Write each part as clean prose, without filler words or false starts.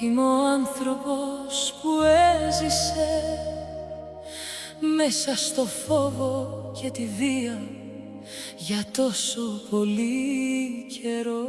Είμαι ο άνθρωπος που έζησε μέσα στο φόβο και τη βία για τόσο πολύ καιρό.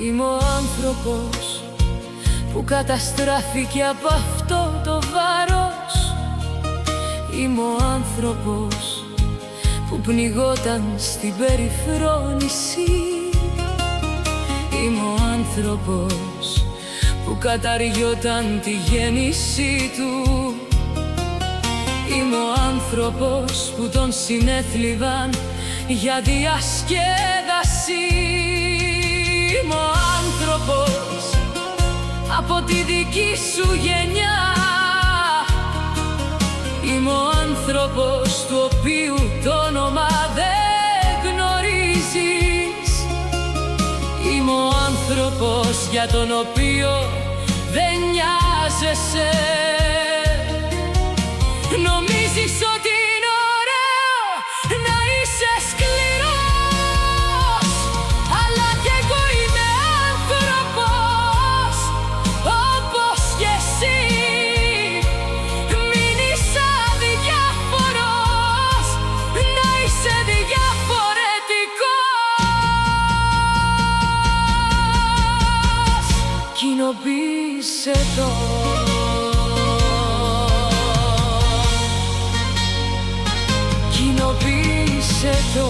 Είμαι ο άνθρωπος που καταστράφηκε από αυτό το βάρος. Είμαι ο άνθρωπος που πνιγόταν στην περιφρόνηση. Είμαι ο άνθρωπος που καταργιόταν τη γέννησή του. Είμαι ο άνθρωπος που τον συνέθλιβαν για διασκέδαση. Είμαι ο άνθρωπος από τη δική σου γενιά. Είμαι ο άνθρωπος του οποίου το όνομα δεν γνωρίζεις. Είμαι ο άνθρωπος για τον οποίο δεν νοιάζεσαι. Νομίζεις ότι είναι ωραίο να είσαι σκληρός, αλλά κι εγώ είμαι άνθρωπος όπως κι εσύ. Μην είσαι αδιάφορος, να είσαι διαφορετικός. Κοινοποίησε το. Κοινοποίησε το.